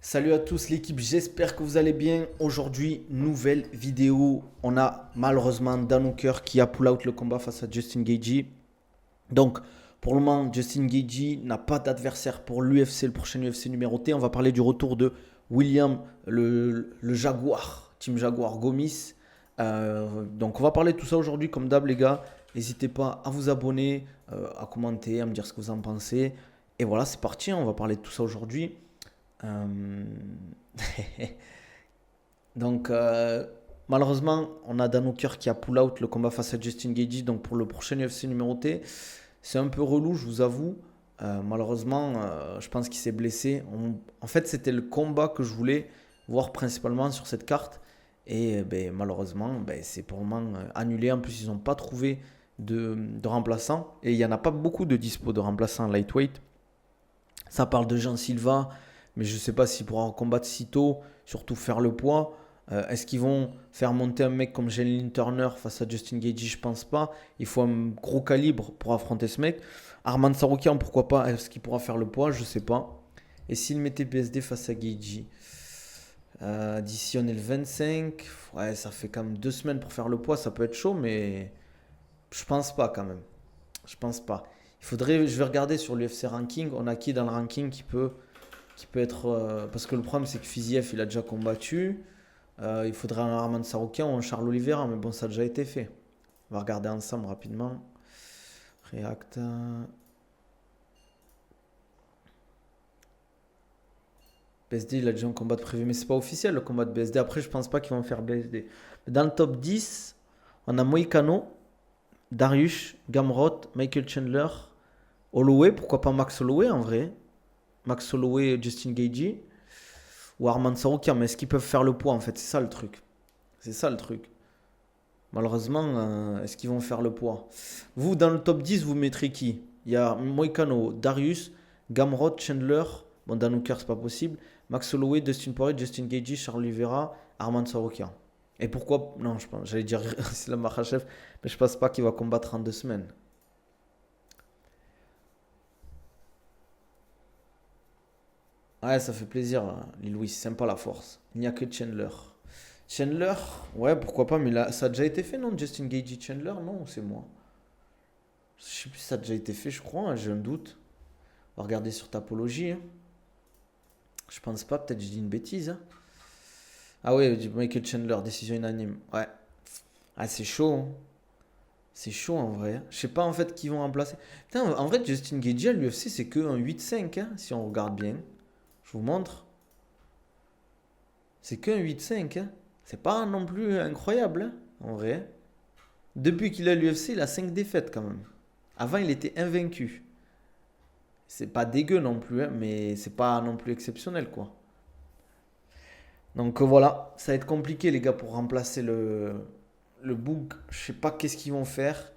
Salut à tous l'équipe, j'espère que vous allez bien. Aujourd'hui, nouvelle vidéo. On a malheureusement Dan Hooker qui a pull out le combat face à Justin Gaethje. Donc, pour le moment, Justin Gaethje n'a pas d'adversaire pour l'UFC, le prochain UFC numéroté. On va parler du retour de William, le Jaguar, Team Jaguar Gomis. Donc, on va parler de tout ça aujourd'hui, comme d'hab, les gars. N'hésitez pas à vous abonner, à commenter, à me dire ce que vous en pensez. Et voilà, c'est parti, on va parler de tout ça aujourd'hui. Euh, Donc, malheureusement, on a Dan Hooker qui a pull out le combat face à Justin Gaethje. Donc, pour le prochain UFC numéroté, c'est un peu relou, je vous avoue. Malheureusement, je pense qu'il s'est blessé. En fait, c'était le combat que je voulais voir principalement sur cette carte. Et ben, malheureusement, ben, c'est pour le moment annulé. En plus, ils n'ont pas trouvé de remplaçant. Et il n'y en a pas beaucoup de dispo de remplaçants lightweight. Ça parle de Jean Silva, mais je ne sais pas s'il pourra combattre si tôt, surtout faire le poids. Est-ce qu'ils vont faire monter un mec comme Jalen Turner face à Justin Gaethje? Je pense pas. Il faut un gros calibre pour affronter ce mec. Arman Saroukian, pourquoi pas? Est-ce qu'il pourra faire le poids? Je sais pas. Et s'il mettait BSD face à Gaethje? D'ici on est le 25. Ouais, ça fait quand même 2 semaines pour faire le poids. Ça peut être chaud, mais je pense pas quand même. Je pense pas. Je vais regarder sur l'UFC Ranking. On a qui dans le ranking qui peut être. Parce que le problème, c'est que Fiziev, il a déjà combattu. Il faudrait un Arman Saroukian ou un Charles Oliveira, mais bon, ça a déjà été fait. On va regarder ensemble rapidement. React. BSD, il a déjà un combat de prévu, mais c'est pas officiel le combat de BSD. Après, je pense pas qu'ils vont faire BSD. Dans le top 10, on a Moïcano, Darius, Gamrot, Michael Chandler, Holloway. Pourquoi pas Max Holloway en vrai? Max Holloway et Justin Gaethje. Ou Arman Saroukian, mais est-ce qu'ils peuvent faire le poids en fait? C'est ça le truc. C'est ça le truc. Malheureusement, est-ce qu'ils vont faire le poids? Vous, dans le top 10, vous mettrez qui? Il y a Moïcano, Darius, Gamrot, Chandler. Bon, Dan Hooker, c'est pas possible. Max Holloway, Dustin Poirier, Justin Gaethje, Charles Oliveira, Arman Saroukian. Et pourquoi? Non, j'allais dire Islam Makhachev, mais je pense pas qu'il va combattre en 2 semaines. Ouais, ça fait plaisir, Louis. C'est sympa la force. Il n'y a que Chandler. Chandler, ouais, pourquoi pas, mais là, ça a déjà été fait, non? Justin Gaethje Chandler, non, c'est moi. Je sais plus si ça a déjà été fait, je crois, hein, j'ai un doute. On va regarder sur Tapologie, hein. Je pense pas, peut-être je dis une bêtise, hein. Ah ouais, Michael Chandler, décision unanime. Ouais. Ah, c'est chaud, hein. C'est chaud en vrai. Je sais pas en fait qui vont remplacer. Putain, en vrai, Justin Gaethje à l'UFC, c'est que un 8-5, hein, si on regarde bien. Je vous montre. C'est qu'un 8-5, hein. C'est pas non plus incroyable, hein, en vrai. Depuis qu'il a l'UFC, il a 5 défaites quand même. Avant, il était invaincu. C'est pas dégueu non plus, hein, mais c'est pas non plus exceptionnel, quoi. Donc voilà, ça va être compliqué, les gars, pour remplacer le Boog. Je sais pas qu'est-ce qu'ils vont faire.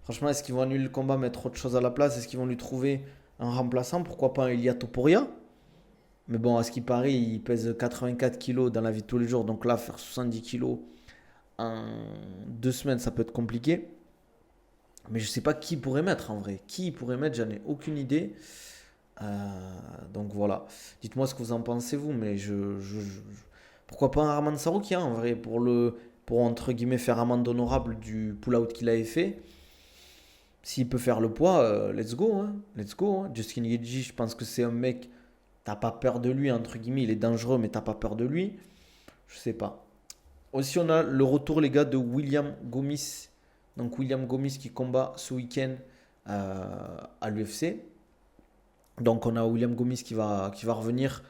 Franchement, est-ce qu'ils vont annuler le combat, mettre autre chose à la place? Est-ce qu'ils vont lui trouver un remplaçant? Pourquoi pas un Ilia Topuria? Mais bon, à ce qui paraît, il pèse 84 kilos dans la vie de tous les jours. Donc là, faire 70 kilos en 2 semaines, ça peut être compliqué. Mais je sais pas qui pourrait mettre en vrai. Qui pourrait mettre, j'en ai aucune idée. Donc voilà. Dites-moi ce que vous en pensez, vous. Mais pourquoi pas un Arman Saroukian en vrai pour entre guillemets faire amende honorable du pull-out qu'il avait fait. S'il peut faire le poids, let's go, hein. Let's go, hein. Justin Gaethje, je pense que c'est un mec, t'as pas peur de lui, entre guillemets, il est dangereux, mais t'as pas peur de lui. Je sais pas. Aussi, on a le retour, les gars, de William Gomis. Donc, William Gomis qui combat ce week-end à l'UFC. Donc, on a William Gomis qui va revenir.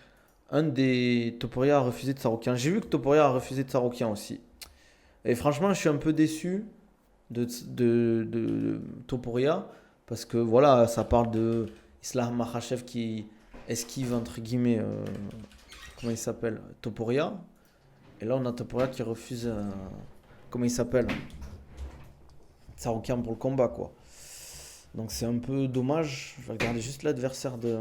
Un des Topuria a refusé de Saroukian. J'ai vu que Topuria a refusé de Saroukian aussi. Et franchement, je suis un peu déçu de Topuria parce que voilà, ça parle de Islam Makhachev qui esquive entre guillemets, comment il s'appelle, Topuria. Et là, on a Topuria qui refuse, comment il s'appelle, Saroukian pour le combat quoi. Donc c'est un peu dommage. Je vais regarder juste l'adversaire de.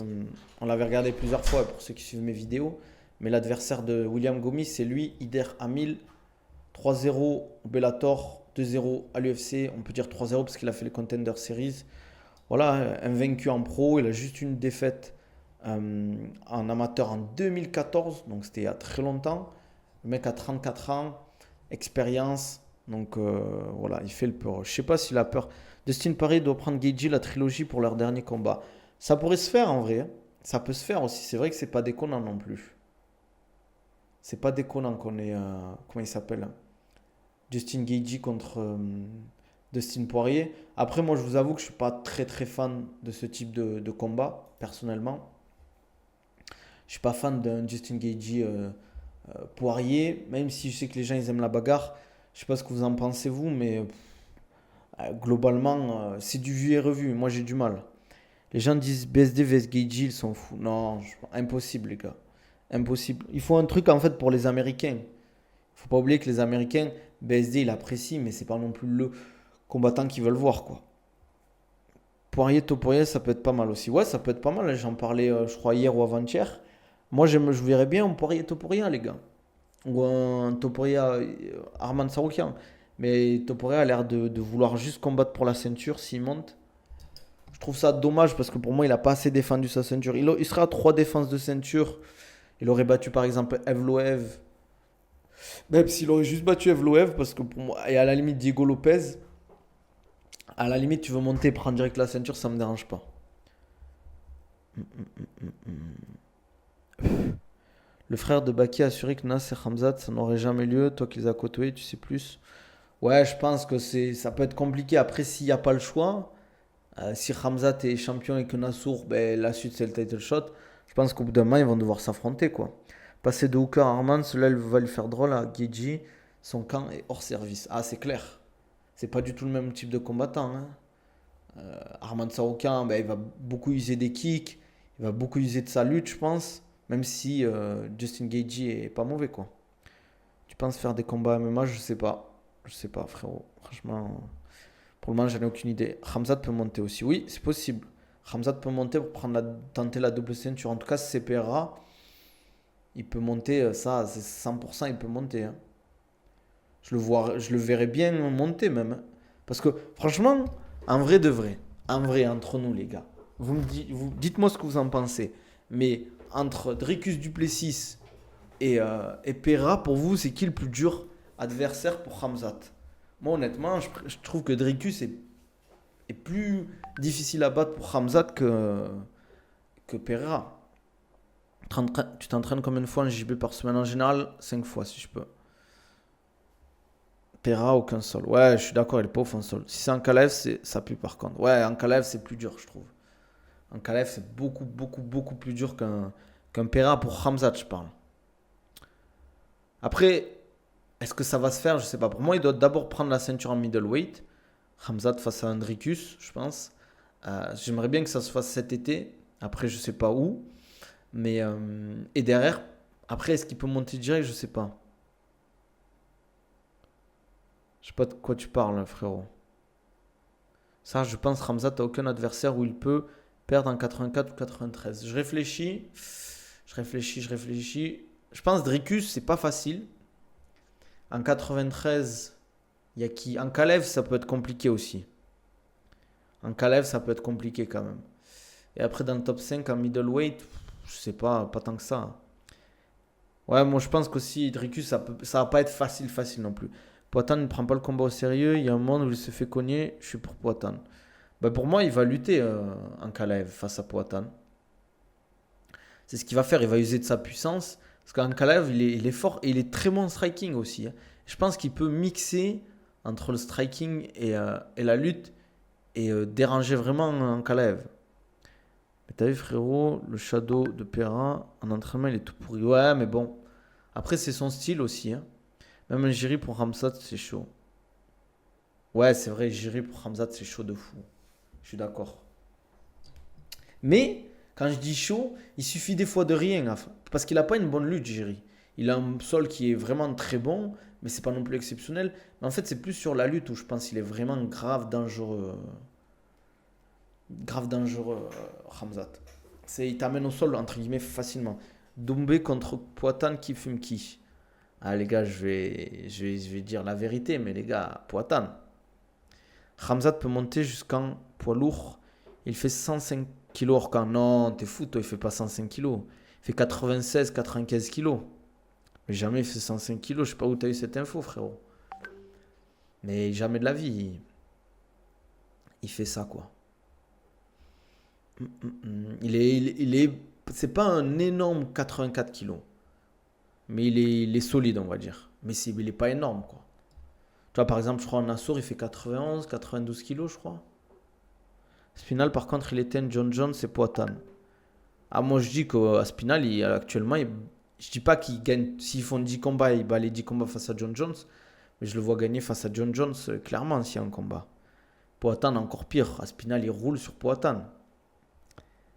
On l'avait regardé plusieurs fois pour ceux qui suivent mes vidéos. Mais l'adversaire de William Gomis, c'est lui, Ider Hamil. 3-0 au Bellator, 2-0 à l'UFC. On peut dire 3-0 parce qu'il a fait les Contender Series. Voilà, invaincu en pro. Il a juste une défaite en amateur en 2014, donc c'était il y a très longtemps. Le mec a 34 ans, expérience, donc voilà, il fait le peur. Je sais pas s'il a peur. Dustin Poirier doit prendre Gaethje la trilogie pour leur dernier combat. Ça pourrait se faire en vrai, hein. Ça peut se faire aussi. C'est vrai que c'est pas déconnant non plus. C'est pas déconnant qu'on ait, comment il s'appelle, hein, Justin Gaethje contre Dustin Poirier. Après, moi, je vous avoue que je suis pas très très fan de ce type de combat, personnellement. Je suis pas fan d'un Justin Gaethje Poirier, même si je sais que les gens ils aiment la bagarre. Je sais pas ce que vous en pensez vous, mais globalement, c'est du vu et revu. Moi, j'ai du mal. Les gens disent BSD vs Gaethje, ils sont fous. Non, impossible, les gars. Impossible. Il faut un truc en fait pour les Américains. Faut pas oublier que les Américains, BSD, il apprécie, mais c'est pas non plus le combattant qu'ils veulent voir, quoi. Poirier, Topuria, ça peut être pas mal aussi. Ouais, ça peut être pas mal. J'en parlais, je crois, hier ou avant-hier. Moi, je verrais bien un Poirier Topuria, les gars. Ou un Topuria Arman Saroukian. Mais Topuria a l'air de vouloir juste combattre pour la ceinture s'il monte. Je trouve ça dommage parce que pour moi, il a pas assez défendu sa ceinture. Il serait à 3 défenses de ceinture. Il aurait battu par exemple Evloev. Même s'il aurait juste battu Evloev, parce que pour moi, et à la limite Diego Lopez, à la limite tu veux monter, prendre direct la ceinture, ça me dérange pas. Le frère de Baki a assuré que Nas et Hamzat, ça n'aurait jamais lieu. Toi qui les as côtoyés, tu sais plus. Ouais, je pense que ça peut être compliqué. Après, s'il n'y a pas le choix, si Hamzat est champion et que Nassour, ben, la suite c'est le title shot, je pense qu'au bout d'un moment, ils vont devoir s'affronter, quoi. Passer de Hooker à Arman, cela va lui faire drôle à Geji. Son camp est hors service. Ah, c'est clair. C'est pas du tout le même type de combattant, hein. Arman Saroukian, ben, il va beaucoup user des kicks, il va beaucoup user de sa lutte, je pense. Même si Justin Gaethje est pas mauvais, quoi. Tu penses faire des combats MMA? Je sais pas. Je sais pas, frérot. Franchement, pour le moment, j'en ai aucune idée. Khamzat peut monter aussi. Oui, c'est possible. Khamzat peut monter pour tenter la double ceinture. En tout cas, si c'est PRA, il peut monter. Ça, c'est 100%, il peut monter, hein. Je le verrais bien monter même, hein. Parce que franchement, en vrai de vrai, en vrai, entre nous les gars, dites-moi ce que vous en pensez. Mais entre Dricus Duplessis et Pereira, pour vous, c'est qui le plus dur adversaire pour Khamzat? Moi, honnêtement, je trouve que Dricus est plus difficile à battre pour Khamzat que Pereira. Tu t'entraînes combien de fois en JB par semaine? En général, 5 fois si je peux. Pereira, aucun sol. Ouais, je suis d'accord, il est pas ouf en sol. Si c'est en Kalev, ça pue par contre. Ouais, en Kalev, c'est plus dur, je trouve. En Kalev, c'est beaucoup, beaucoup, beaucoup plus dur qu'un Pereira pour Khamzat, je parle. Après, est-ce que ça va se faire? Je sais pas. Pour moi, il doit d'abord prendre la ceinture en middleweight. Khamzat face à Andricus, je pense. J'aimerais bien que ça se fasse cet été. Après, je sais pas où. Mais et derrière, après, est-ce qu'il peut monter direct? Je sais pas. Je sais pas de quoi tu parles, frérot. Ça, je pense, Khamzat n'a aucun adversaire où il peut perdre en 84 ou 93. Je réfléchis. Je pense Dricus, c'est pas facile. En 93, il y a qui? En Kalev, ça peut être compliqué aussi. En Kalev, ça peut être compliqué quand même. Et après, dans le top 5, en middleweight, je sais pas, pas tant que ça. Ouais, moi je pense qu'aussi, Dricus, ça va pas être facile, facile non plus. Poatan ne prend pas le combat au sérieux. Il y a un monde où il se fait cogner. Je suis pour Poatan. Bah pour moi, il va lutter en Kalev face à Poatan. C'est ce qu'il va faire. Il va user de sa puissance. Parce qu'en Kalev, il est fort et il est très bon en striking aussi, hein. Je pense qu'il peut mixer entre le striking et la lutte et déranger vraiment en Kalev. Mais t'as vu, frérot, le shadow de Perrin, en entraînement, il est tout pourri. Ouais, mais bon. Après, c'est son style aussi, hein. Même un Jiri pour Ramsat, c'est chaud. Ouais, c'est vrai, Jiri pour Ramsat, c'est chaud de fou. Je suis d'accord. Mais, quand je dis chaud, il suffit des fois de rien, hein. Parce qu'il n'a pas une bonne lutte, Jiri. Il a un sol qui est vraiment très bon, mais c'est pas non plus exceptionnel. Mais en fait, c'est plus sur la lutte où je pense qu'il est vraiment grave dangereux. Grave dangereux, Ramzat. Il t'amène au sol, entre guillemets, facilement. Doumbé contre Poatan qui fume qui? Ah, les gars, je vais dire la vérité, mais les gars, Poatan. Ramzat peut monter jusqu'en poids lourd. Il fait 105, Kilo hors camp. Non, t'es fou, toi, il fait pas 105 kilos. Il fait 96, 95 kilos. Mais jamais il fait 105 kilos. Je sais pas où t'as eu cette info, frérot. Mais jamais de la vie, il fait ça, quoi. C'est pas un énorme 84 kilos. Mais il est solide, on va dire. Mais il est pas énorme, quoi. Tu vois, par exemple, je crois en assour, il fait 91, 92 kilos, je crois. Spinal, par contre, il était John Jones et Poatan. Ah, moi, je dis qu'à Spinal, actuellement, je dis pas qu'il gagne. S'ils font 10 combats, il bat les 10 combats face à John Jones. Mais je le vois gagner face à John Jones, clairement, s'il y a un combat. Poatan, encore pire. Aspinal, il roule sur Poatan.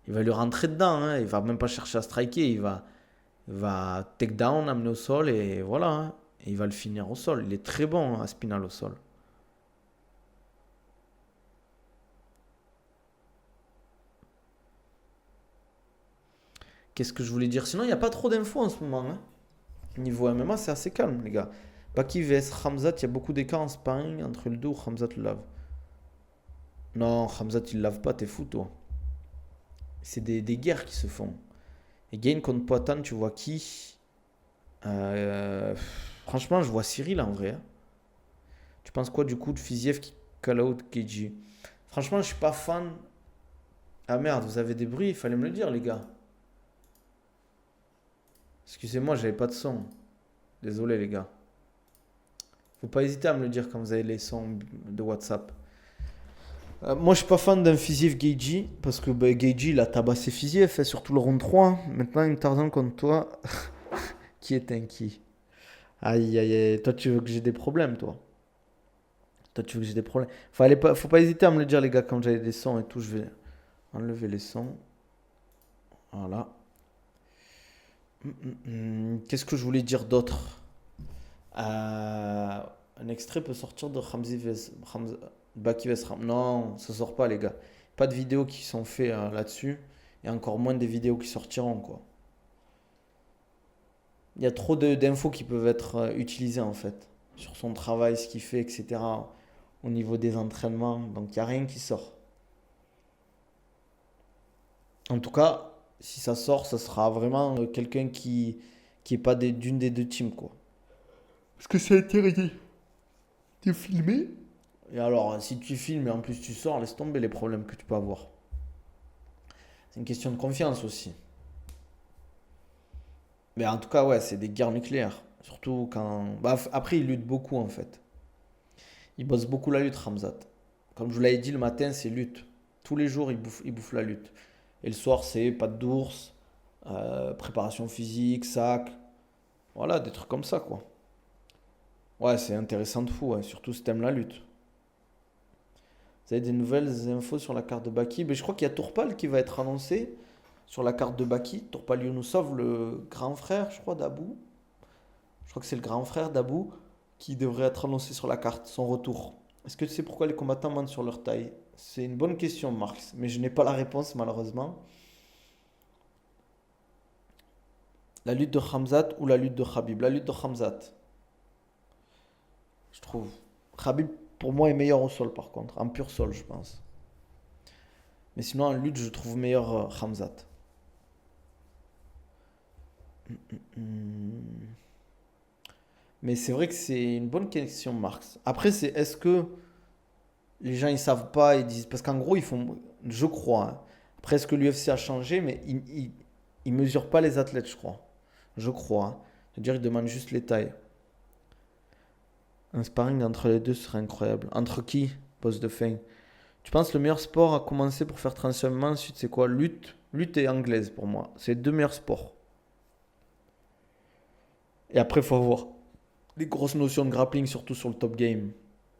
Il va lui rentrer dedans. Hein. Il va même pas chercher à striker. Il va take down, amener au sol et voilà. Hein. Et il va le finir au sol. Il est très bon, hein, Aspinal, au sol. Qu'est-ce que je voulais dire? Sinon, il n'y a pas trop d'infos en ce moment. Hein. Niveau MMA, c'est assez calme, les gars. Baki vs Khamzat, il y a beaucoup d'écart en sparring entre le deux ou Khamzat le lave. Non, Khamzat, il lave pas, t'es fou, toi. C'est des guerres qui se font. Et Gain contre Poatan, tu vois qui? Franchement, je vois Cyril en vrai. Hein. Tu penses quoi du coup de Fiziev qui call out KG? Franchement, je suis pas fan. Ah merde, vous avez des bruits, il fallait me le dire, les gars. Excusez-moi, j'avais pas de son. Désolé, les gars. Faut pas hésiter à me le dire quand vous avez les sons de WhatsApp. Moi, je suis pas fan d'un Fiziev Geiji parce que Geiji il a tabassé Fiziev, hein, surtout le round 3. Hein. Maintenant, il me tarde contre toi. Qui est un qui? Aïe, aïe, aïe. Toi, tu veux que j'ai des problèmes, toi. Toi, tu veux que j'ai des problèmes. Faut pas hésiter à me le dire, les gars, quand j'ai des sons et tout. Je vais enlever les sons. Voilà. Qu'est-ce que je voulais dire d'autre? Un extrait peut sortir de Baki vs Ram. Non, ça sort pas, les gars. Pas de vidéos qui sont faites là-dessus. Et encore moins des vidéos qui sortiront, quoi. Il y a trop d'infos qui peuvent être utilisées, en fait. Sur son travail, ce qu'il fait, etc. Au niveau des entraînements. Donc, il n'y a rien qui sort. En tout cas, si ça sort, ça sera vraiment quelqu'un qui est pas d'une des deux teams, quoi. Parce que c'est interdit de filmer. Et alors, si tu filmes et en plus tu sors, laisse tomber les problèmes que tu peux avoir. C'est une question de confiance aussi. Mais en tout cas, ouais, c'est des guerres nucléaires. Surtout quand. Bah, après, ils luttent beaucoup en fait. Ils bossent beaucoup la lutte, Ramzat. Comme je vous l'avais dit, le matin, c'est lutte. Tous les jours, ils bouffent la lutte. Et le soir, c'est pattes d'ours, préparation physique, sac. Voilà, des trucs comme ça, quoi. Ouais, c'est intéressant de fou, ouais, surtout si t'aimes la lutte. Vous avez des nouvelles infos sur la carte de Baki? Mais je crois qu'il y a Tourpal qui va être annoncé sur la carte de Baki. Tourpal Younoussov, le grand frère, je crois, d'Abou. Je crois que c'est le grand frère d'Abou qui devrait être annoncé sur la carte, son retour. Est-ce que tu sais pourquoi les combattants mentent sur leur taille? C'est une bonne question, Marx, mais je n'ai pas la réponse malheureusement. La lutte de Khamzat ou la lutte de Khabib? La lutte de Khamzat, je trouve. Khabib, pour moi, est meilleur au sol par contre, en pur sol, je pense. Mais sinon, en lutte, je trouve meilleur Khamzat. Hmm. Mais c'est vrai que c'est une bonne question, Marx. Après, c'est est-ce que les gens ils savent pas, ils disent parce qu'en gros ils font, je crois. Hein. Après, est-ce que l'UFC a changé, mais ils mesurent pas les athlètes, je crois. Je crois. Hein. C'est-à-dire ils demandent juste les tailles. Un sparring entre les deux serait incroyable. Entre qui? Pose de fin. Tu penses le meilleur sport à commencer pour faire transitionnement ensuite c'est quoi? Lutte et anglaise pour moi. C'est les deux meilleurs sports. Et après, il faut avoir les grosses notions de grappling, surtout sur le top game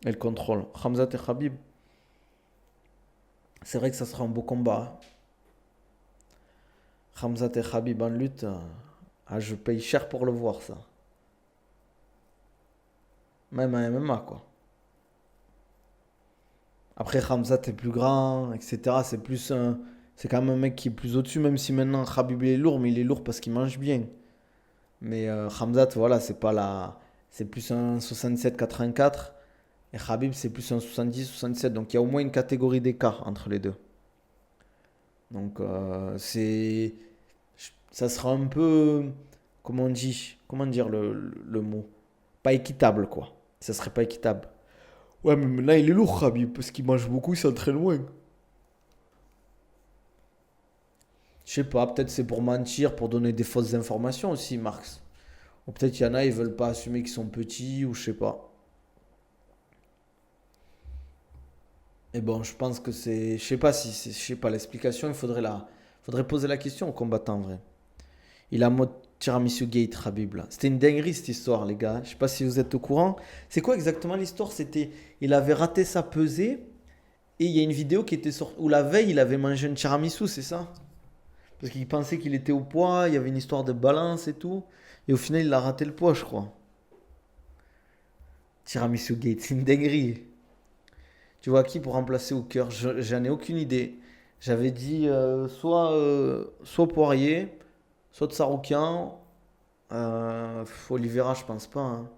et le contrôle. Khamzat et Khabib, c'est vrai que ça sera un beau combat. Hein. Khamzat et Khabib en lutte, je paye cher pour le voir ça. Même en MMA quoi. Après Khamzat est plus grand, etc. C'est quand même un mec qui est plus au-dessus, même si maintenant Khabib il est lourd, mais il est lourd parce qu'il mange bien. Mais Khamzat, voilà, c'est plus un 67-84. Et Khabib, c'est plus un 70-77. Donc il y a au moins une catégorie d'écart entre les deux. Donc, ça sera un peu, comment dire le mot? Pas équitable, quoi. Ça serait pas équitable. Ouais, mais maintenant il est lourd, Khabib, parce qu'il mange beaucoup, il s'entraîne loin. Je sais pas, peut-être c'est pour mentir, pour donner des fausses informations aussi, Marx. Ou peut-être il y en a, ils veulent pas assumer qu'ils sont petits, ou je sais pas. Et bon, je pense que c'est. Je sais pas si c'est. Je sais pas, l'explication, faudrait poser la question au combattant, en vrai. Il a mode Tiramisu Gate, Khabib, là. C'était une dinguerie, cette histoire, les gars. Je sais pas si vous êtes au courant. C'est quoi exactement l'histoire? C'était. Il avait raté sa pesée, et il y a une vidéo qui était sortie. Où la veille, il avait mangé un tiramisu, c'est ça? Parce qu'il pensait qu'il était au poids, il y avait une histoire de balance et tout. Et au final, il a raté le poids, je crois. Tiramisu Gate, c'est une dinguerie. Tu vois qui pour remplacer au cœur? J'en ai aucune idée. J'avais dit soit Poirier, soit Tsaroukian. Oliveira, je pense pas, hein.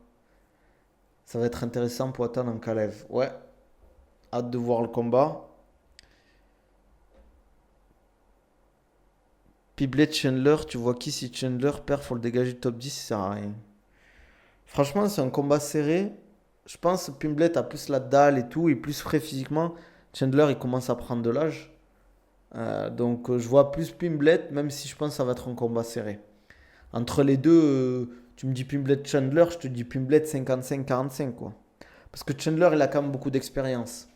Ça va être intéressant pour attendre en Kalev. Ouais, hâte de voir le combat. Piblet Chandler, tu vois qui si Chandler perd, faut le dégager du top 10, ça sert à rien. Franchement, c'est un combat serré. Je pense que Pimblet a plus la dalle et tout, et plus frais physiquement. Chandler, il commence à prendre de l'âge. Donc, je vois plus Pimblet, même si je pense que ça va être un combat serré. Entre les deux, tu me dis Pimblet Chandler, je te dis Pimblet 55-45 quoi. Parce que Chandler, il a quand même beaucoup d'expérience.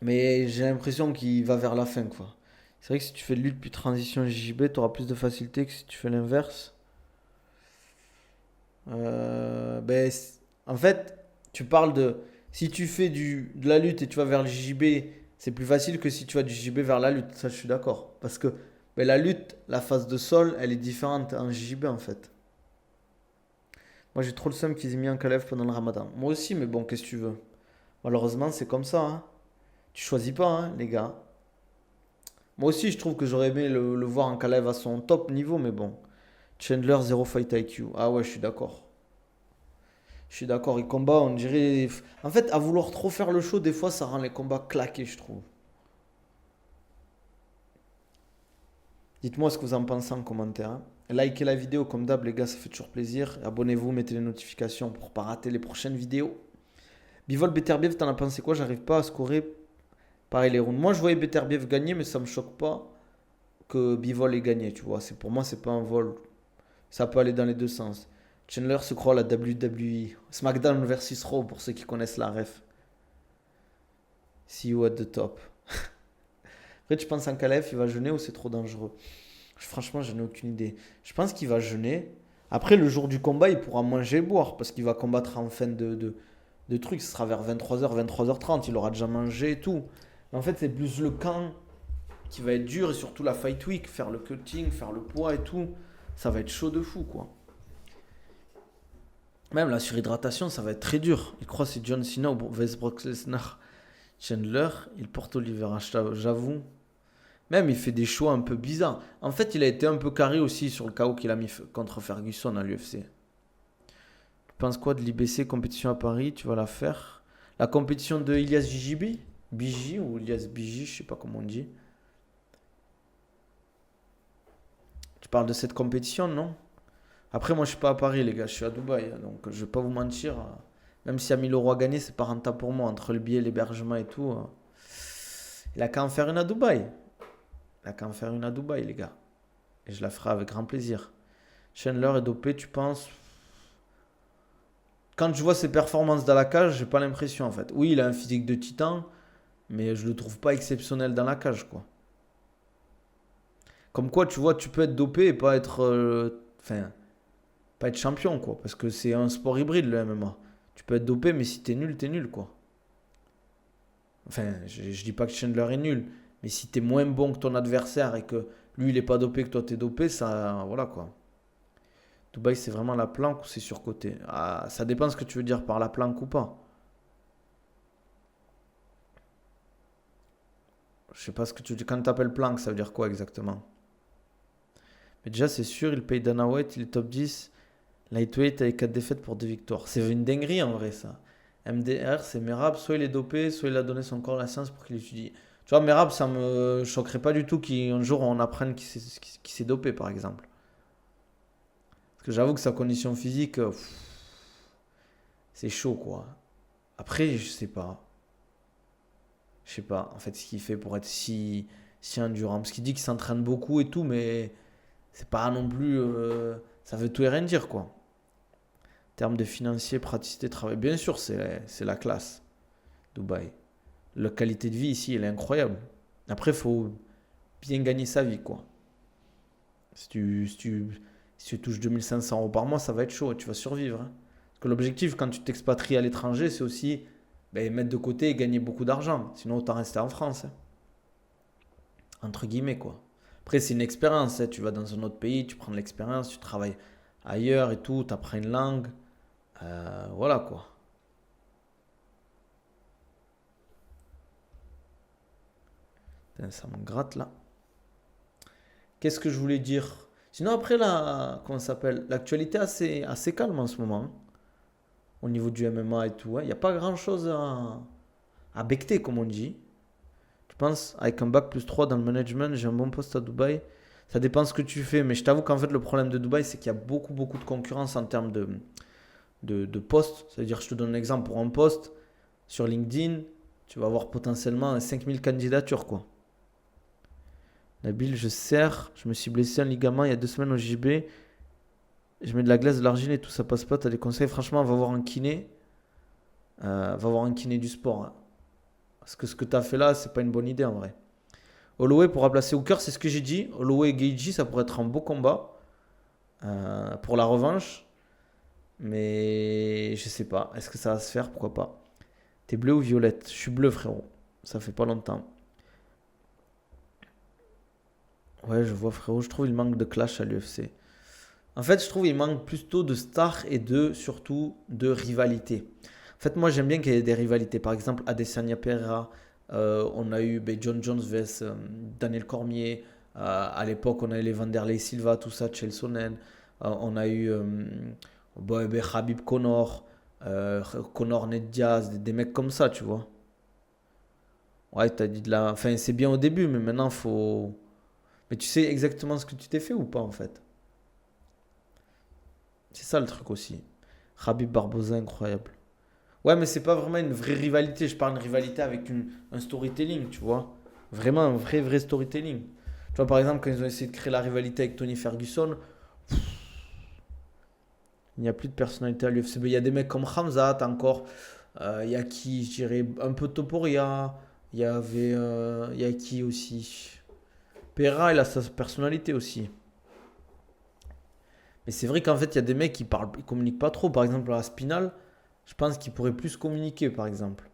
Mais j'ai l'impression qu'il va vers la fin quoi. C'est vrai que si tu fais de lutte puis transition JJB, tu auras plus de facilité que si tu fais l'inverse. Ben, en fait, tu parles de. Si tu fais de la lutte et tu vas vers le JJB, c'est plus facile que si tu vas du JJB vers la lutte. Ça, je suis d'accord. Parce que ben, la lutte, la phase de sol, elle est différente en JJB en fait. Moi, j'ai trop le seum qu'ils aient mis un Kalev pendant le ramadan. Moi aussi, mais bon, qu'est-ce que tu veux? Malheureusement, c'est comme ça, hein. Tu choisis pas, hein, les gars. Moi aussi, je trouve que j'aurais aimé le voir en Kalev à son top niveau, mais bon. Chandler, zéro fight IQ. Ah ouais, je suis d'accord. Je suis d'accord, il combat, on dirait. En fait, à vouloir trop faire le show, des fois, ça rend les combats claqués, je trouve. Dites-moi ce que vous en pensez en commentaire, hein. Likez la vidéo, comme d'hab, les gars, ça fait toujours plaisir. Abonnez-vous, mettez les notifications pour pas rater les prochaines vidéos. Bivol Beterbiev, t'en as pensé quoi? J'arrive pas à scorer pareil les rounds. Moi, je voyais Beterbiev gagner, mais ça me choque pas que Bivol ait gagné, tu vois. Pour moi, c'est pas un vol. Ça peut aller dans les deux sens. Chandler se croit à la WWE. SmackDown versus Raw, pour ceux qui connaissent la ref. See you at the top. Après, tu penses en Calef, il va jeûner ou c'est trop dangereux? Franchement, je n'ai aucune idée. Je pense qu'il va jeûner. Après, le jour du combat, il pourra manger et boire parce qu'il va combattre en fin de truc. Ce sera vers 23h, 23h30. Il aura déjà mangé et tout. Mais en fait, c'est plus le camp qui va être dur et surtout la fight week. Faire le cutting, faire le poids et tout. Ça va être chaud de fou, quoi. Même la surhydratation, ça va être très dur. Il croit que c'est John Cena ou Brock Lesnar. Chandler, il porte Oliveira, j'avoue. Même il fait des choix un peu bizarres. En fait, il a été un peu carré aussi sur le KO qu'il a mis contre Ferguson à l'UFC. Tu penses quoi de l'IBC compétition à Paris? Tu vas la faire? La compétition de Ilias JJB? BJ ou Ilias BJ, je sais pas comment on dit. Tu parles de cette compétition, non? Après, moi, je suis pas à Paris, les gars, je suis à Dubaï. Donc, je vais pas vous mentir. Même si y a 1000 euros à gagner, c'est pas rentable pour moi. Entre le billet, l'hébergement et tout. Il a qu'à en faire une à Dubaï. Il a qu'à en faire une à Dubaï, les gars. Et je la ferai avec grand plaisir. Chandler est dopé, tu penses? Quand je vois ses performances dans la cage, j'ai pas l'impression en fait. Oui, il a un physique de titan, mais je le trouve pas exceptionnel dans la cage, quoi. Comme quoi, tu vois, tu peux être dopé et pas être. Enfin, pas être champion, quoi. Parce que c'est un sport hybride, le MMA. Tu peux être dopé, mais si t'es nul, quoi. Enfin, je dis pas que Chandler est nul, mais si t'es moins bon que ton adversaire et que lui, il est pas dopé, que toi, t'es dopé, ça. Voilà, quoi. Dubaï, c'est vraiment la planque ou c'est surcoté? Ah, ça dépend ce que tu veux dire par la planque ou pas. Je sais pas ce que tu dis. Quand tu appelles planque, ça veut dire quoi exactement? Mais déjà, c'est sûr, il paye Dana White, il est top 10. Lightweight avec 4 défaites pour 2 victoires. C'est une dinguerie en vrai, ça. MDR, c'est Merab, soit il est dopé, soit il a donné son corps à la science pour qu'il étudie. Tu vois, Merab, ça me choquerait pas du tout qu'un jour on apprenne qu'il s'est dopé, par exemple. Parce que j'avoue que sa condition physique, c'est chaud, quoi. Après, je sais pas. Je sais pas, en fait, ce qu'il fait pour être si endurant. Parce qu'il dit qu'il s'entraîne beaucoup et tout, mais c'est pas non plus. Ça veut tout et rien dire, quoi. En termes de financier, praticité, travail, bien sûr, c'est la classe, Dubaï. La qualité de vie ici, elle est incroyable. Après, il faut bien gagner sa vie, quoi. Si tu touches 2 500 € par mois, ça va être chaud, tu vas survivre, hein. Parce que l'objectif, quand tu t'expatries à l'étranger, c'est aussi ben, mettre de côté et gagner beaucoup d'argent. Sinon, autant rester en France, hein. Entre guillemets, quoi. Après, c'est une expérience, hein. Tu vas dans un autre pays, tu prends de l'expérience, tu travailles ailleurs et tout, tu apprends une langue. Voilà, quoi. Putain, ça me gratte là. Qu'est-ce que je voulais dire? Sinon, après, là, comment ça s'appelle? L'actualité est assez calme en ce moment, hein, au niveau du MMA et tout, hein. Il n'y a pas grand-chose à becter, comme on dit. Je pense, avec un bac plus 3 dans le management, j'ai un bon poste à Dubaï. Ça dépend ce que tu fais, mais je t'avoue qu'en fait, le problème de Dubaï, c'est qu'il y a beaucoup, beaucoup de concurrence en termes de postes. C'est-à-dire, je te donne un exemple, pour un poste sur LinkedIn, tu vas avoir potentiellement 5000 candidatures, quoi. Nabil, je me suis blessé un ligament il y a 2 semaines au JB. Je mets de la glace, de l'argile et tout, ça passe pas. T'as des conseils? Franchement, va voir un kiné. Va voir un kiné du sport, hein. Parce que ce que t'as fait là, c'est pas une bonne idée en vrai. Holloway pour remplacer Hooker, c'est ce que j'ai dit. Holloway et Gaethje, ça pourrait être un beau combat pour la revanche. Mais je sais pas. Est-ce que ça va se faire? Pourquoi pas? T'es bleu ou violette? Je suis bleu, frérot. Ça fait pas longtemps. Ouais, je vois, frérot. Je trouve qu'il manque de clash à l'UFC. En fait, je trouve qu'il manque plutôt de stars et surtout de rivalité. En fait, moi, j'aime bien qu'il y ait des rivalités. Par exemple, Adesanya Pereira, on a eu John Jones vs Daniel Cormier. À l'époque, on a eu les Vanderlei Silva, tout ça, Chael Sonnen. On a eu Khabib Conor, Conor Ned Diaz, des mecs comme ça, tu vois. Ouais, t'as dit de la. Enfin, c'est bien au début, mais maintenant, faut. Mais tu sais exactement ce que tu t'es fait ou pas, en fait? C'est ça le truc aussi. Khabib Barboza, incroyable. Ouais, mais c'est pas vraiment une vraie rivalité. Je parle d'une rivalité avec un storytelling, tu vois. Vraiment un vrai, vrai storytelling. Tu vois, par exemple, quand ils ont essayé de créer la rivalité avec Tony Ferguson, il n'y a plus de personnalité à l'UFC. Il y a des mecs comme Khamzat encore. Il y a qui, je dirais, un peu Topuria. Il y avait. Il y a qui aussi? Pereira, il a sa personnalité aussi. Mais c'est vrai qu'en fait, il y a des mecs qui parlent, ils communiquent pas trop. Par exemple, à Spinal, je pense qu'il pourrait plus communiquer, par exemple.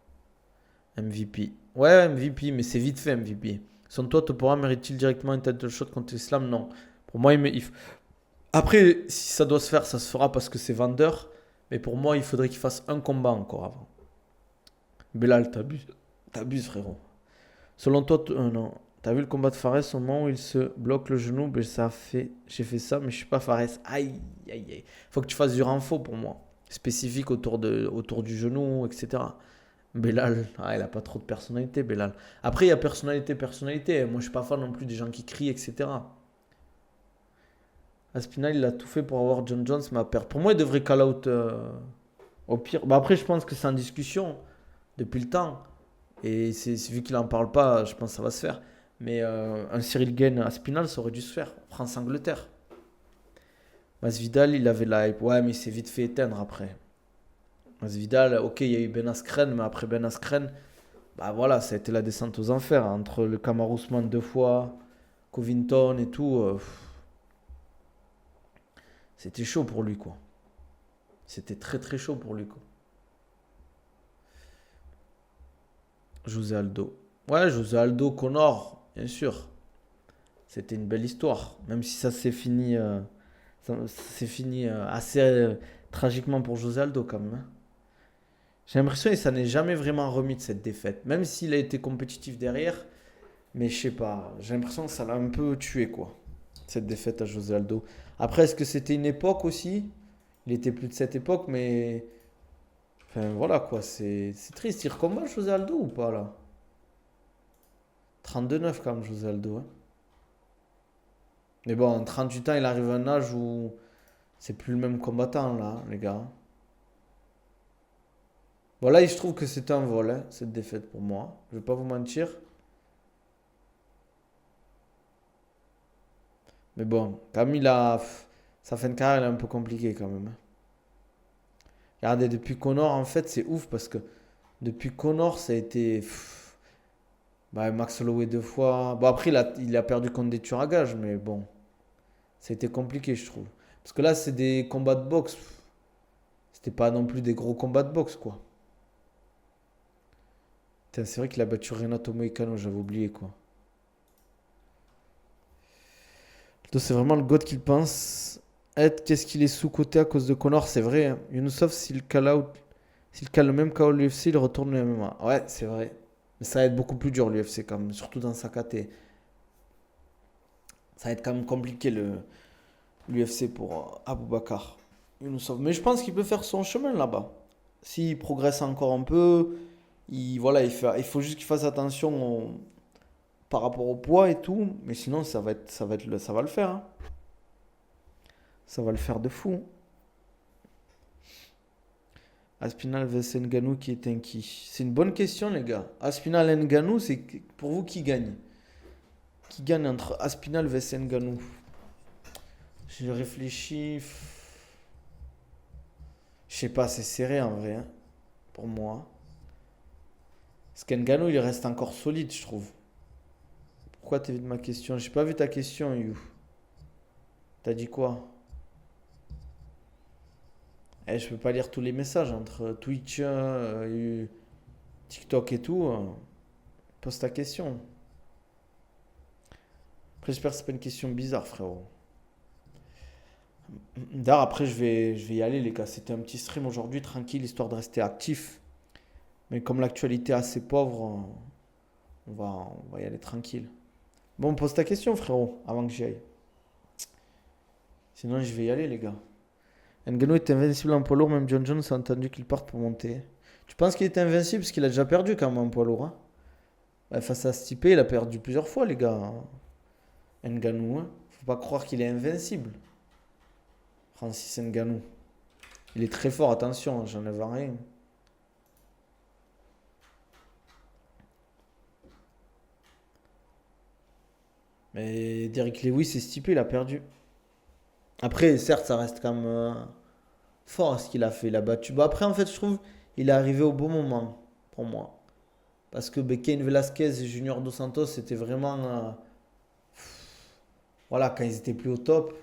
MVP. Ouais, MVP, mais c'est vite fait, MVP. Selon toi, Topuria mérite-t-il directement une title shot contre Islam? Non. Pour moi, après, si ça doit se faire, ça se fera parce que c'est vendeur. Mais pour moi, il faudrait qu'il fasse un combat encore avant. Belal, t'abuses. T'abuses, frérot. Selon toi, non. T'as vu le combat de Fares au moment où il se bloque le genou? Ben, j'ai fait ça, mais je suis pas Fares. Aïe, aïe, aïe. Faut que tu fasses du renfort pour moi. Spécifique autour du genou, etc. Belal, il a pas trop de personnalité, Belal. Après, il y a personnalité. Moi, je suis pas fan non plus des gens qui crient, etc. Aspinal, il a tout fait pour avoir John Jones, ma paire. Pour moi, il devrait call out au pire. Bah, après, je pense que c'est en discussion depuis le temps. Et vu qu'il en parle pas, je pense que ça va se faire. Mais un Cyril Gane à Spinal, ça aurait dû se faire. France-Angleterre. Masvidal, il avait la hype. Ouais, mais il s'est vite fait éteindre après. Masvidal, ok, il y a eu Ben Askren, mais après Ben Askren, bah voilà, ça a été la descente aux enfers. Entre le Kamaru Usman 2 fois, Covington et tout, c'était chaud pour lui, quoi. C'était très très chaud pour lui, quoi. José Aldo. Ouais, José Aldo, Connor, bien sûr. C'était une belle histoire. Même si ça s'est fini assez tragiquement pour José Aldo, quand même, hein. J'ai l'impression que ça n'est jamais vraiment remis de cette défaite. Même s'il a été compétitif derrière, mais je sais pas. J'ai l'impression que ça l'a un peu tué, quoi. Cette défaite à José Aldo. Après, est-ce que c'était une époque aussi? Il était plus de cette époque, mais. Enfin, voilà, quoi. C'est triste. Il recombat José Aldo ou pas, là? 32-9 quand même, José Aldo, hein. Mais bon, 38 ans, il arrive à un âge où c'est plus le même combattant, là, les gars. Bon, là, je trouve que c'est un vol, hein, cette défaite pour moi. Je vais pas vous mentir. Mais bon, comme il a. Sa fin de carrière, elle est un peu compliquée quand même, hein. Regardez, depuis Connor, en fait, c'est ouf parce que depuis Connor, ça a été. Bah, Max Holloway 2 fois. Bon, après, il a perdu contre des tueurs à gages, mais bon, ça a été compliqué, je trouve. Parce que là, c'est des combats de boxe. C'était pas non plus des gros combats de boxe, quoi. Putain, c'est vrai qu'il a battu Renato Moicano, j'avais oublié, quoi. Donc, c'est vraiment le god qu'il pense. Ed, qu'est-ce qu'il est sous-coté à cause de Connor, c'est vrai, hein. Youssef, s'il cale le même KO à l'UFC, il retourne le MMA. Ouais, c'est vrai. Mais ça va être beaucoup plus dur l'UFC quand même, surtout dans sa KT. Ça va être quand même compliqué l'UFC pour Aboubacar Youssef. Mais je pense qu'il peut faire son chemin là-bas. S'il progresse encore un peu, voilà, il faut juste qu'il fasse attention par rapport au poids et tout. Mais sinon, ça va le faire, hein. Ça va le faire de fou. Aspinal vs Ngannou qui est un qui? C'est une bonne question, les gars. Aspinal et Ngannou, c'est pour vous qui gagne? Qui gagne entre Aspinal vs Ngannou? Je réfléchis. Je sais pas, c'est serré en vrai, hein, pour moi. Parce qu'Ngannou, il reste encore solide, je trouve. Pourquoi t'évites ma question? J'ai pas vu ta question, You. T'as dit quoi? Eh, je peux pas lire tous les messages entre Twitch, TikTok et tout. Pose ta question. Après, j'espère que c'est pas une question bizarre, frérot. D'ailleurs, après, je vais y aller, les gars. C'était un petit stream aujourd'hui, tranquille, histoire de rester actif. Mais comme l'actualité est assez pauvre, on va y aller tranquille. Bon, pose ta question, frérot, avant que j'y aille. Sinon, je vais y aller, les gars. Ngannou est invincible en poids lourd, même John Jones a entendu qu'il parte pour monter. Tu penses qu'il est invincible parce qu'il a déjà perdu quand même en poids lourd, hein? Bah, face à Stipe, il a perdu plusieurs fois, les gars, hein. Ngannou, hein. Faut pas croire qu'il est invincible. Francis Ngannou. Il est très fort, attention, hein, j'enlève rien. Mais Derrick Lewis et Stipe, il a perdu. Après, certes, ça reste quand même fort ce qu'il a fait. Il a battu. Bah, après, en fait, je trouve il est arrivé au bon moment pour moi. Parce que Cain Velasquez et Junior Dos Santos, c'était vraiment. Voilà, quand ils étaient plus au top.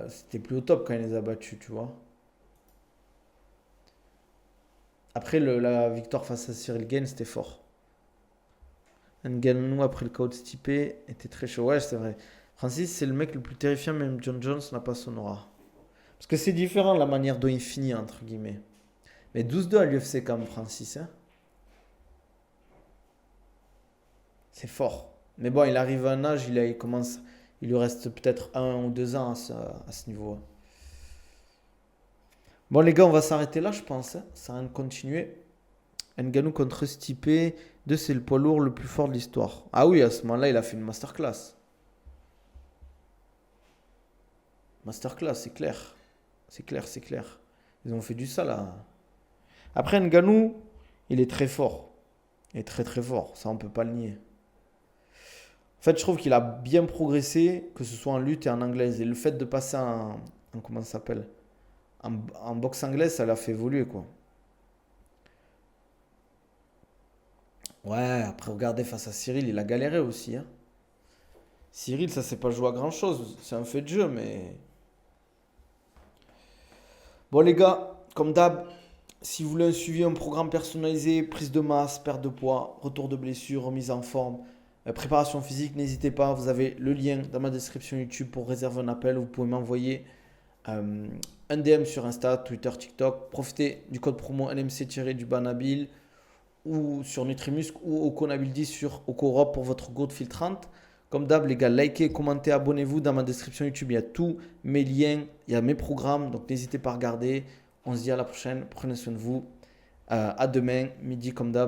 C'était plus au top quand il les a battus, tu vois. Après, la victoire face à Cyril Gane, c'était fort. Ngannou, après le KO de Stipe, était très chaud. Ouais, c'est vrai. Francis, c'est le mec le plus terrifiant, même John Jones n'a pas son aura. Parce que c'est différent la manière dont il finit, entre guillemets. Mais 12-2 à l'UFC quand même, Francis, hein. C'est fort. Mais bon, il arrive à un âge, il commence, il lui reste peut-être 1 ou 2 ans à ce niveau. Bon, les gars, on va s'arrêter là, je pense, hein. Ça sert à rien de continuer. Ngannou contre Stipe, 2, c'est le poids lourd le plus fort de l'histoire. Ah oui, à ce moment-là, il a fait une masterclass. Masterclass, c'est clair. C'est clair, c'est clair. Ils ont fait du ça là. Après, Ngannou, il est très fort. Il est très très fort. Ça, on peut pas le nier. En fait, je trouve qu'il a bien progressé, que ce soit en lutte et en anglaise. Et le fait de passer comment ça s'appelle? En boxe anglaise, ça l'a fait évoluer, quoi. Ouais, après, regardez, face à Cyril, il a galéré aussi, hein. Cyril, ça s'est pas joué à grand-chose. C'est un fait de jeu, mais... Bon, les gars, comme d'hab, si vous voulez un suivi, un programme personnalisé, prise de masse, perte de poids, retour de blessure, remise en forme, préparation physique, n'hésitez pas. Vous avez le lien dans ma description YouTube pour réserver un appel. Vous pouvez m'envoyer un DM sur Insta, Twitter, TikTok. Profitez du code promo NMC-du-Banabil ou sur Nutrimuscle ou Oconabil10 sur OcoEurope pour votre gourde filtrante. Comme d'hab, les gars, likez, commentez, abonnez-vous. Dans ma description YouTube, il y a tous mes liens, il y a mes programmes. Donc n'hésitez pas à regarder. On se dit à la prochaine. Prenez soin de vous. À demain, midi comme d'hab.